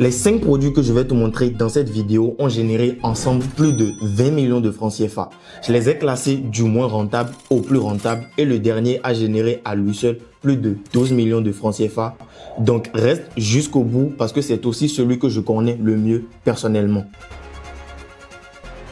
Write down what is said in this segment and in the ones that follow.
Les 5 produits que je vais te montrer dans cette vidéo ont généré ensemble plus de 20 millions de francs CFA. Je les ai classés du moins rentable au plus rentable et le dernier a généré à lui seul plus de 12 millions de francs CFA. Donc reste jusqu'au bout parce que c'est aussi celui que je connais le mieux personnellement.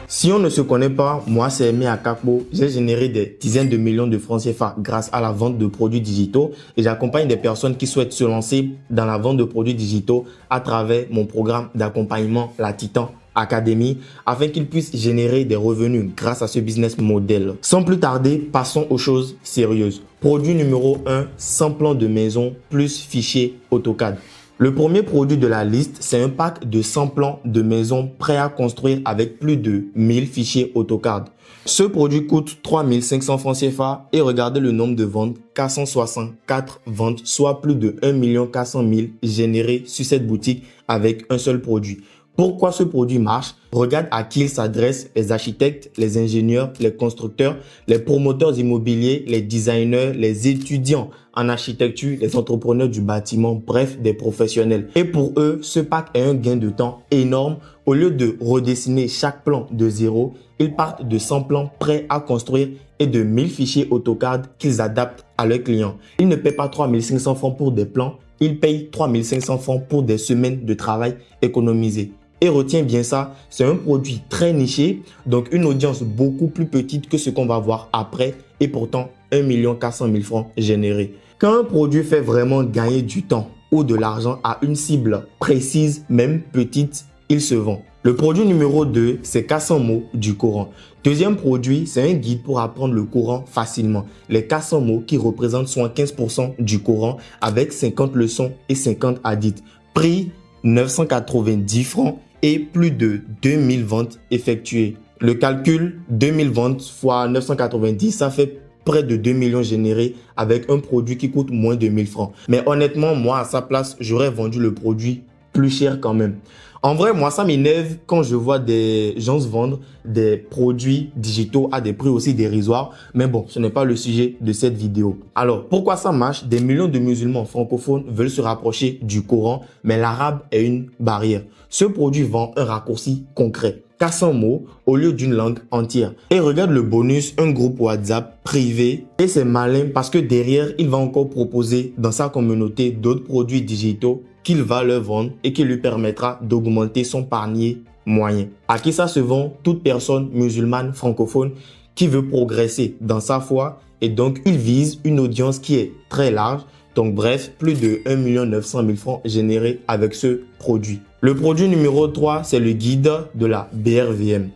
Si on ne se connaît pas, moi c'est Aimé Akakpo, j'ai généré des dizaines de millions de francs CFA grâce à la vente de produits digitaux et j'accompagne des personnes qui souhaitent se lancer dans la vente de produits digitaux à travers mon programme d'accompagnement La Titan Academy afin qu'ils puissent générer des revenus grâce à ce business model. Sans plus tarder, passons aux choses sérieuses. Produit numéro 1, 100 plans de maison plus fichier AutoCAD. Le premier produit de la liste, c'est un pack de 100 plans de maison prêts à construire avec plus de 1000 fichiers AutoCAD. Ce produit coûte 3500 francs CFA et regardez le nombre de ventes, 464 ventes, soit plus de 1 400 000 générés sur cette boutique avec un seul produit. Pourquoi ce produit marche? Regarde à qui il s'adresse, les architectes, les ingénieurs, les constructeurs, les promoteurs immobiliers, les designers, les étudiants en architecture, les entrepreneurs du bâtiment, bref, des professionnels. Et pour eux, ce pack est un gain de temps énorme. Au lieu de redessiner chaque plan de zéro, ils partent de 100 plans prêts à construire et de 1000 fichiers AutoCAD qu'ils adaptent à leurs clients. Ils ne paient pas 3500 francs pour des plans, ils payent 3500 francs pour des semaines de travail économisées. Et retiens bien ça, c'est un produit très niché, donc une audience beaucoup plus petite que ce qu'on va voir après et pourtant 1 400 000 francs générés. Quand un produit fait vraiment gagner du temps ou de l'argent à une cible précise, même petite, il se vend. Le produit numéro 2, c'est 400 mots du Coran. Deuxième produit, c'est un guide pour apprendre le Coran facilement. Les 400 mots qui représentent 75% du Coran avec 50 leçons et 50 hadiths. Prix 990 francs et plus de 2000 ventes effectuées. Le calcul, 2000 ventes fois 990, ça fait près de 2 millions générés avec un produit qui coûte moins de 1000 francs. Mais honnêtement, moi à sa place, j'aurais vendu le produit plus cher quand même. En vrai, moi, ça m'énerve quand je vois des gens se vendre des produits digitaux à des prix aussi dérisoires. Mais bon, ce n'est pas le sujet de cette vidéo. Alors, pourquoi ça marche? Des millions de musulmans francophones veulent se rapprocher du Coran, mais l'arabe est une barrière. Ce produit vend un raccourci concret. 400 mots au lieu d'une langue entière. Et regarde le bonus, un groupe WhatsApp privé. Et c'est malin parce que derrière, il va encore proposer dans sa communauté d'autres produits digitaux qu'il va leur vendre et qui lui permettra d'augmenter son panier moyen. À qui ça se vend? Toute personne musulmane francophone qui veut progresser dans sa foi et donc il vise une audience qui est très large. Donc bref, plus de 1 900 000 francs générés avec ce produit. Le produit numéro 3, c'est le guide de la BRVM.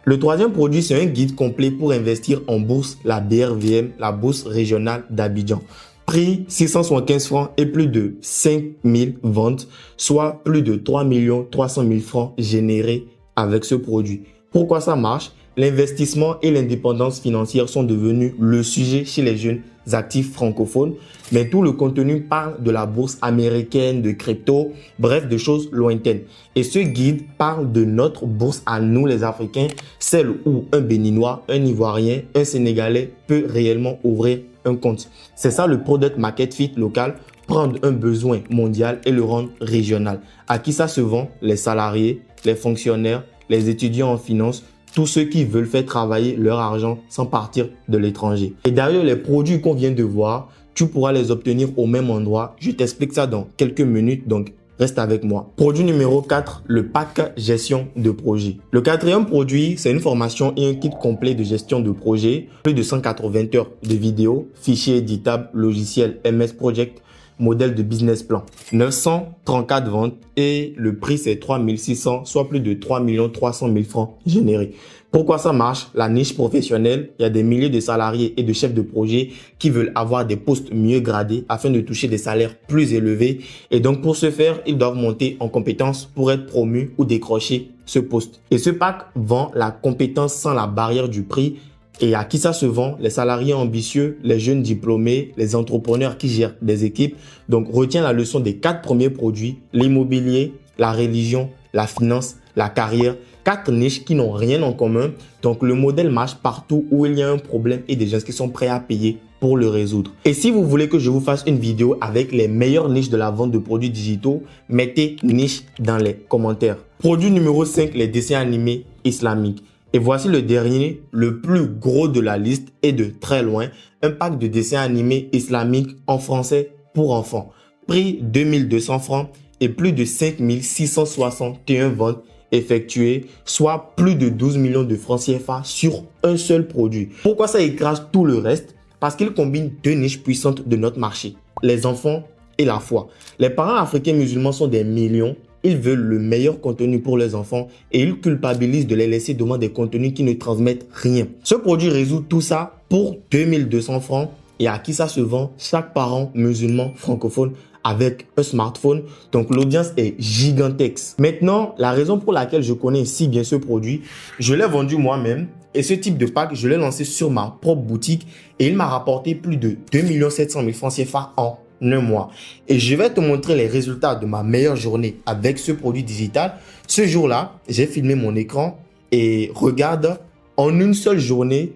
Le troisième produit, c'est un guide complet pour investir en bourse, la BRVM, la bourse régionale d'Abidjan. Prix 675 francs et plus de 5000 ventes, soit plus de 3 300 000 francs générés avec ce produit. Pourquoi ça marche? L'investissement et l'indépendance financière sont devenus le sujet chez les jeunes actifs francophones, mais tout le contenu parle de la bourse américaine, de crypto, bref, de choses lointaines. Et ce guide parle de notre bourse à nous les Africains, celle où un Béninois, un Ivoirien, un Sénégalais peut réellement ouvrir un compte. C'est ça le product market fit local, prendre un besoin mondial et le rendre régional. À qui ça se vend? Les salariés, les fonctionnaires, les étudiants en finance, tous ceux qui veulent faire travailler leur argent sans partir de l'étranger. Et d'ailleurs, les produits qu'on vient de voir, tu pourras les obtenir au même endroit. Je t'explique ça dans quelques minutes, donc reste avec moi. Produit numéro 4, le pack gestion de projet. Le quatrième produit, c'est une formation et un kit complet de gestion de projet. Plus de 180 heures de vidéos, fichiers éditables, logiciels MS Project, modèle de business plan. 934 ventes et le prix c'est 3600, soit plus de 3 300 000 francs générés. Pourquoi ça marche? La niche professionnelle, il y a des milliers de salariés et de chefs de projet qui veulent avoir des postes mieux gradés afin de toucher des salaires plus élevés. Et donc pour ce faire, ils doivent monter en compétences pour être promus ou décrocher ce poste. Et ce pack vend la compétence sans la barrière du prix. Et à qui ça se vend? Les salariés ambitieux, les jeunes diplômés, les entrepreneurs qui gèrent des équipes. Donc retiens la leçon des 4 premiers produits, l'immobilier, la religion, la finance, la carrière. 4 niches qui n'ont rien en commun. Donc le modèle marche partout où il y a un problème et des gens qui sont prêts à payer pour le résoudre. Et si vous voulez que je vous fasse une vidéo avec les meilleures niches de la vente de produits digitaux, mettez niche dans les commentaires. Produit numéro 5, les dessins animés islamiques. Et voici le dernier, le plus gros de la liste et de très loin, un pack de dessins animés islamiques en français pour enfants. Prix 2200 francs et plus de 5661 ventes effectuées, soit plus de 12 millions de francs CFA sur un seul produit. Pourquoi ça écrase tout le reste? Parce qu'il combine deux niches puissantes de notre marché, les enfants et la foi. Les parents africains musulmans sont des millions. Ils veulent le meilleur contenu pour leurs enfants et ils culpabilisent de les laisser devant des contenus qui ne transmettent rien. Ce produit résout tout ça pour 2200 francs et à qui ça se vend? Chaque parent musulman francophone avec un smartphone. Donc l'audience est gigantesque. Maintenant, la raison pour laquelle je connais si bien ce produit, je l'ai vendu moi-même. Et ce type de pack, je l'ai lancé sur ma propre boutique et il m'a rapporté plus de 2 700 000 francs CFA en un mois. Et je vais te montrer les résultats de ma meilleure journée avec ce produit digital. Ce jour-là, j'ai filmé mon écran et regarde, en une seule journée,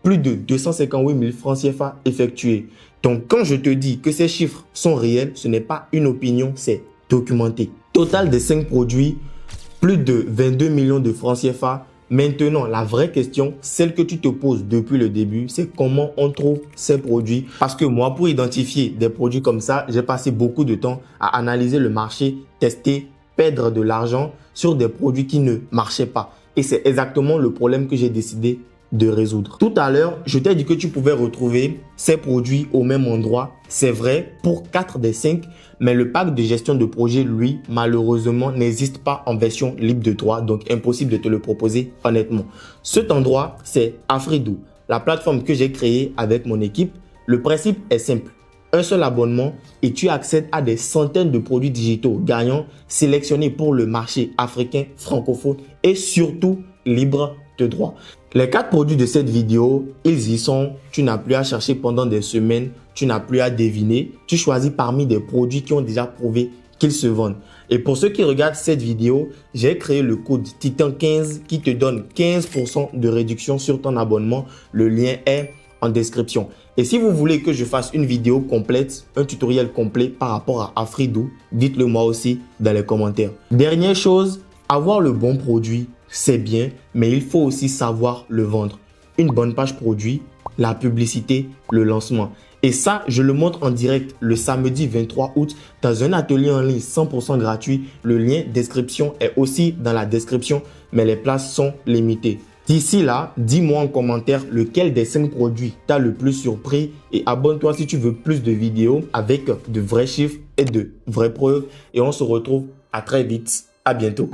plus de 258 000 francs CFA effectués. Donc, quand je te dis que ces chiffres sont réels, ce n'est pas une opinion, c'est documenté. Total des 5 produits, plus de 22 millions de francs CFA. Maintenant, la vraie question, celle que tu te poses depuis le début, c'est comment on trouve ces produits. Parce que moi, pour identifier des produits comme ça, j'ai passé beaucoup de temps à analyser le marché, tester, perdre de l'argent sur des produits qui ne marchaient pas. Et c'est exactement le problème que j'ai décidé de résoudre. Tout à l'heure, je t'ai dit que tu pouvais retrouver ces produits au même endroit. C'est vrai pour 4 des 5, mais le pack de gestion de projet, lui, malheureusement, n'existe pas en version libre de droit, donc impossible de te le proposer honnêtement. Cet endroit, c'est Afridou, la plateforme que j'ai créée avec mon équipe. Le principe est simple. Un seul abonnement et tu accèdes à des centaines de produits digitaux gagnants sélectionnés pour le marché africain francophone et surtout libre de droit. Les 4 produits de cette vidéo, ils y sont. Tu n'as plus à chercher pendant des semaines. Tu n'as plus à deviner. Tu choisis parmi des produits qui ont déjà prouvé qu'ils se vendent. Et pour ceux qui regardent cette vidéo, j'ai créé le code TITAN15 qui te donne 15% de réduction sur ton abonnement. Le lien est en description. Et si vous voulez que je fasse une vidéo complète, un tutoriel complet par rapport à Afridou, dites-le moi aussi dans les commentaires. Dernière chose, avoir le bon produit, c'est bien, mais il faut aussi savoir le vendre. Une bonne page produit, la publicité, le lancement. Et ça, je le montre en direct le samedi 23 août dans un atelier en ligne 100% gratuit. Le lien description est aussi dans la description, mais les places sont limitées. D'ici là, dis-moi en commentaire lequel des 5 produits t'a le plus surpris et abonne-toi si tu veux plus de vidéos avec de vrais chiffres et de vraies preuves. Et on se retrouve à très vite. À bientôt.